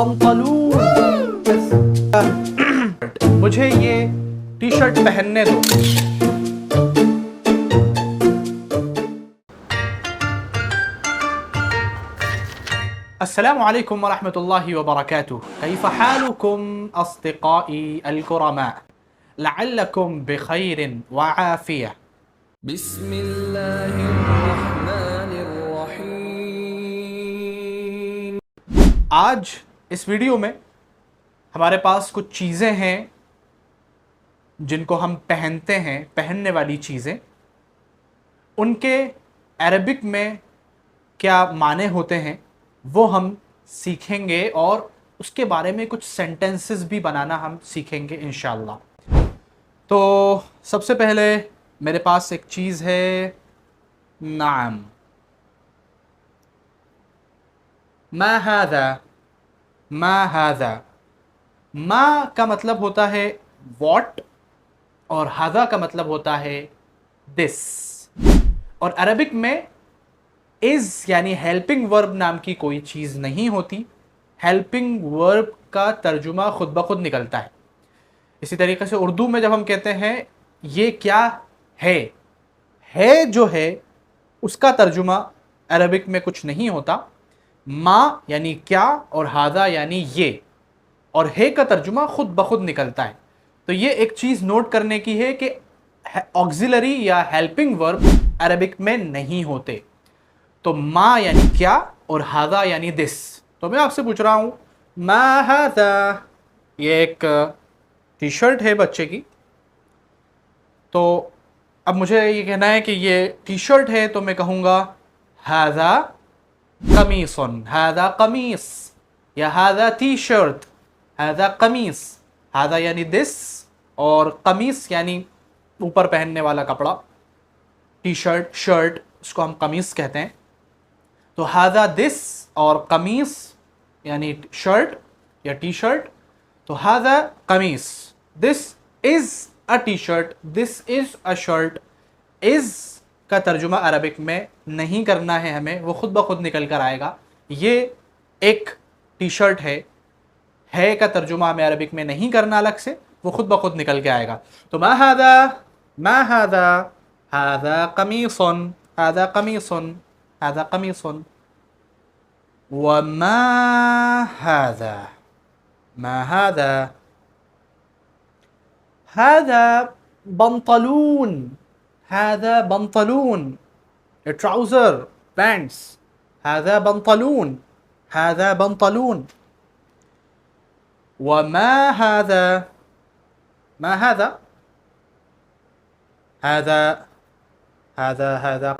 بنطلون. مجھے یہ T shirt پہننے دو. السلام علیکم ورحمۃ اللہ وبرکاتہ. کیف حالکم اصدقائی الکرماء؟ لعلکم بخیر وعافیہ. بسم اللہ الرحمن الرحیم. آج اس ویڈیو میں ہمارے پاس کچھ چیزیں ہیں جن کو ہم پہنتے ہیں، پہننے والی چیزیں. ان کے عربک میں کیا معنی ہوتے ہیں وہ ہم سیکھیں گے، اور اس کے بارے میں کچھ سینٹنسز بھی بنانا ہم سیکھیں گے انشاءاللہ. تو سب سے پہلے میرے پاس ایک چیز ہے نعم. ما هذا؟ ما هذا؟ ما کا مطلب ہوتا ہے what، اور هذا کا مطلب ہوتا ہے this. اور عربک میں is یعنی ہیلپنگ ورب نام کی کوئی چیز نہیں ہوتی. ہیلپنگ ورب کا ترجمہ خود بخود نکلتا ہے. اسی طریقے سے اردو میں جب ہم کہتے ہیں یہ کیا ہے جو ہے اس کا ترجمہ عربک میں کچھ نہیں ہوتا. ما یعنی کیا، اور ہاذا یعنی یہ، اور ہے کا ترجمہ خود بخود نکلتا ہے. تو یہ ایک چیز نوٹ کرنے کی ہے کہ آکسیلری یا ہیلپنگ ورب عربک میں نہیں ہوتے. تو ما یعنی کیا اور ہاذا یعنی دس. تو میں آپ سے پوچھ رہا ہوں ما ہاذا، یہ ایک ٹی شرٹ ہے بچے کی. تو اب مجھے یہ کہنا ہے کہ یہ ٹی شرٹ ہے، تو میں کہوں گا ہاذا قمیص. ہاذا قمیص یا ہاذا ٹی شرٹ. ہاذا قمیص، ہاذا یعنی دس، اور قمیص یعنی اوپر پہننے والا کپڑا. ٹی شرٹ، شرٹ، اس کو ہم قمیص کہتے ہیں. تو ہاذا دس اور قمیص یعنی شرٹ یا ٹی شرٹ. تو ہاذا قمیص، this is a T shirt, this is a shirt. Is کا ترجمہ عربک میں نہیں کرنا ہے ہمیں، وہ خود بخود نکل کر آئے گا. یہ ایک ٹی شرٹ ہے کا ترجمہ ہمیں عربک میں نہیں کرنا الگ سے، وہ خود بخود نکل کے آئے گا. تو ما هذا، ما هذا، هذا قمیص، هذا قمیص، هذا قمیص. وما هذا، ما هذا، هذا بنطلون، هذا بنطلون. A trouser، pants. هذا بنطلون، هذا بنطلون. وما هذا، ما هذا، هذا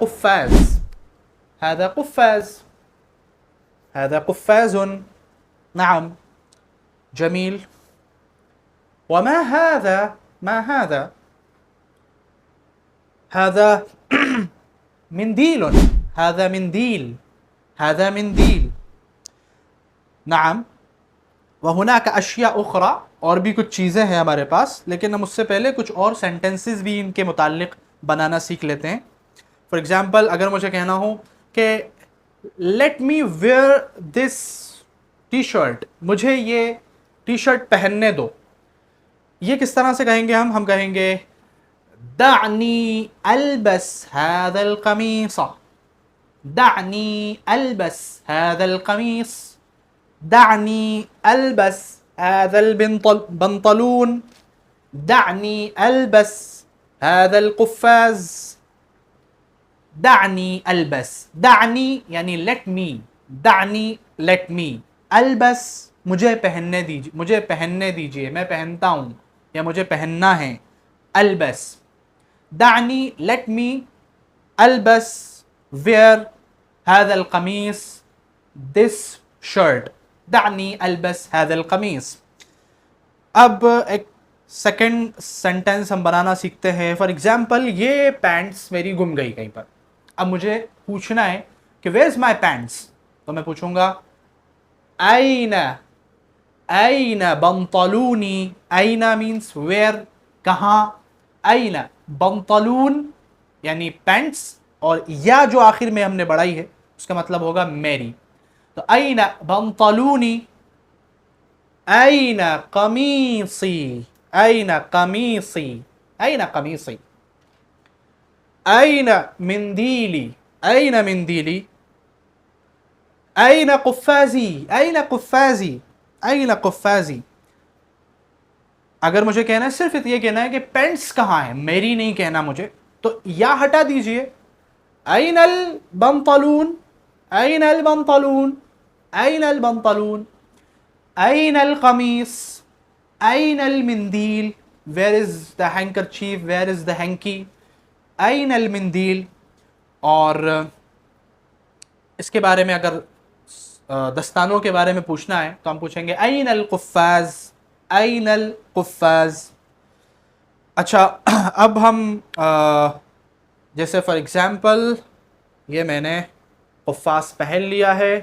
قفاز، هذا قفاز، هذا قفاز. نعم، جميل. وما هذا، ما هذا، هذا منديل، هذا منديل، هذا منديل. نعم. وهناك اشیاء اخرى، اور بھی کچھ چیزیں ہیں ہمارے پاس، لیکن ہم اس سے پہلے کچھ اور سینٹنسز بھی ان کے متعلق بنانا سیکھ لیتے ہیں. فار ایگزامپل اگر مجھے کہنا ہو کہ let me where this T shirt, مجھے یہ ٹی شرٹ پہننے دو. یہ کس طرح سے کہیں گے ہم کہیں گے دعنی البس هذا القمیص، دعنی البس هذا القمیص، دعنی البس هذا البنطلون، دعنی البس هذا القفاز. دعنی البس، دعنی یعنی لیٹ می، دعنی لیٹ می. البس مجھے پہننے دیجیے، مجھے پہننے دیجیے، میں پہنتا ہوں یا مجھے پہننا ہے. البس. دعنی لیٹ می البس ویئر هذا القمیص، دس شرٹ. دعنی البس هذا القمیص. اب ایک سیکنڈ سینٹنس ہم بنانا سیکھتے ہیں. فار ایگزامپل یہ پینٹس میری گم گئی کہیں پر. اب مجھے پوچھنا ہے کہ ویئر از مائی پینٹس، تو میں پوچھوں گا این، این بنطلونی. این مینس ویئر، کہاں. این بنطلون یعنی پینٹس، اور یا جو آخر میں ہم نے بڑھائی ہے اس کا مطلب ہوگا میری. تو این بنطلونی، أين قميصي أين قميصي أين قميصي أين منديلي أين منديلي أين قفازي أين قفازي أين قفازي اگر مجھے کہنا ہے صرف یہ کہنا ہے کہ پینٹس کہاں ہیں میری نہیں کہنا مجھے تو یا ہٹا دیجئے أين البنطلون أين البنطلون أين البنطلون أين القميص أين المنديل where is the handkerchief where is the hanky أين المنديل اور اس کے بارے میں اگر دستانوں کے بارے میں پوچھنا ہے تو ہم پوچھیں گے أين القفاز أين القفاز اچھا اب ہم جیسے فار ایگزامپل یہ میں نے قفاز پہن لیا ہے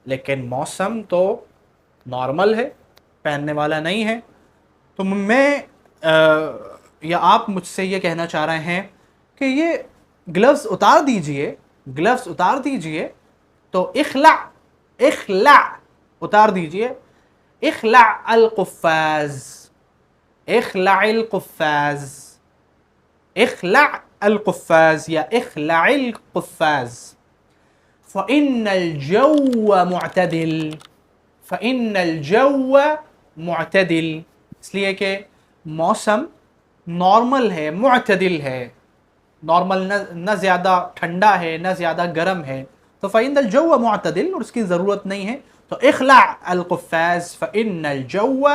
لیکن موسم تو نارمل ہے پہننے والا نہیں ہے تو میں یا آپ مجھ سے یہ کہنا چاہ رہے ہیں کہ یہ گلوز اتار دیجئے گلوز اتار دیجئے تو اخلع اخلع اتار دیجئے اخلع القفاز اخلع القفاز اخلع القفاز یا اخلع القفاز فإن الجو معتدل فإن الجو معتدل اس لیے کہ موسم نارمل ہے معتدل ہے نارمل نہ زیادہ ٹھنڈا ہے نہ زیادہ گرم ہے تو فإن الجو معتدل اور اس کی ضرورت نہیں ہے تو اخلع القفاز فإن الجو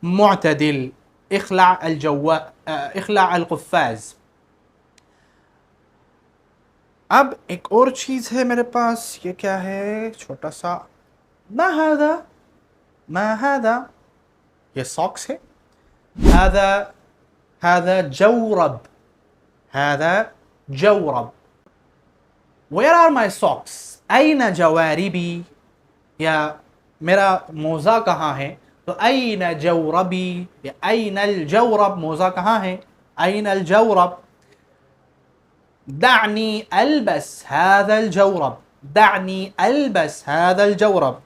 معتدل اخلع الجو اخلع القفاز اب ایک اور چیز ہے میرے پاس یہ کیا ہے چھوٹا سا ما هذا ما هذا یہ ساکس ہے هذا هذا جورب هذا جورب where are my socks أين جواربي یا میرا موزہ کہاں ہے تو أين جوربي یا أين الجورب موزہ کہاں ہے أين الجورب دعني ألبس هذا الجورب دعني ألبس هذا الجورب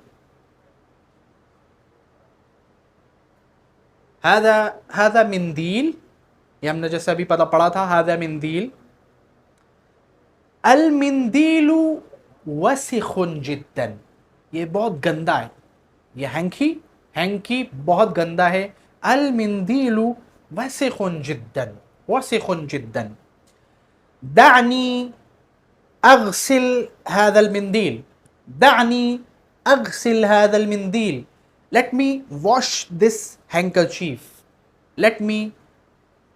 هذا منديل یہ ہم نے جیسے ابھی پڑھا تھا هذا منديل المنديل وسخ جدا یہ بہت گندا ہے یہ ہینکی بہت گندا ہے المنديل وسخ جدا وسخ جدا دعني أغسل هذا المنديل دعني أغسل هذا المنديل let me wash this handkerchief let me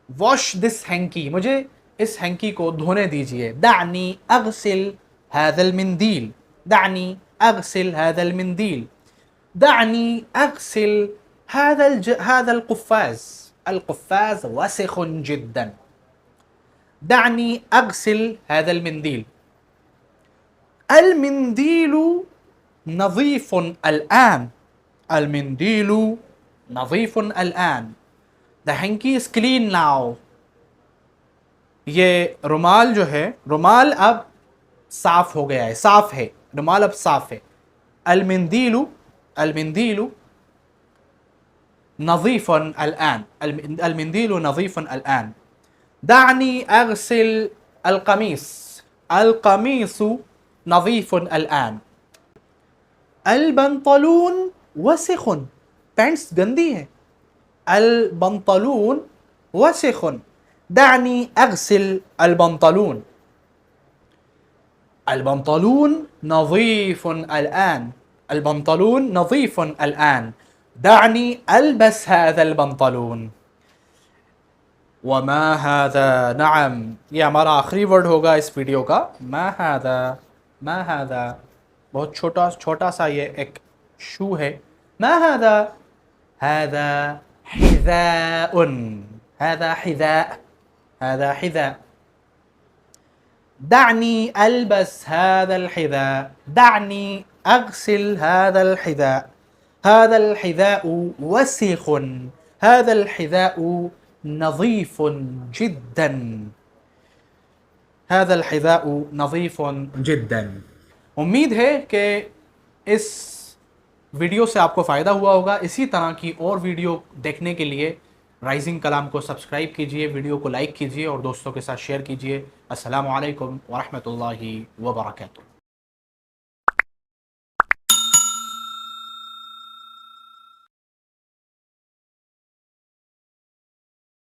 wash this hanky مجھے اس ہینکی کو دھونے دیجئے دعني أغسل هذا المنديل دعني أغسل هذا المنديل دعني أغسل هذا القفاز وسخ جدا دعني أغسل هذا المنديل المنديل نظيف الآن المنديل نظيف الآن The hanky is clean now یہ رومال جو ہے رومال اب صاف ہو گیا ہے صاف ہے رومال اب صاف ہے المنديل المنديل نظيف الآن المنديل نظيف الآن دعني أغسل القميص القميص نظيف الآن البنطلون وسخ پینٹس گندی ہے البنطلون وسخ دعني أغسل البنطلون البنطلون نظيف الآن البنطلون نظيف الآن دعني ألبس هذا البنطلون وما هذا نعم یہ ہمارا آخری ورڈ ہوگا اس ویڈیو کا ما هذا بہت چھوٹا سا یہ ایک شو ہے ما هذا هذا حذاء هذا حذاء هذا حذاء دعني ألبس هذا الحذاء دعني أغسل هذا الحذاء هذا الحذاء وسخ هذا الحذاء نظيف جدا هذا الحذاء نظيف جدا امید ہے کہ اس ویڈیو سے آپ کو فائدہ ہوا ہوگا. اسی طرح کی اور ویڈیو دیکھنے کے لیے رائزنگ کلام کو سبسکرائب کیجئے, ویڈیو کو لائک کیجئے اور دوستوں کے ساتھ شیئر کیجئے. السلام علیکم ورحمۃ اللہ وبرکاتہ.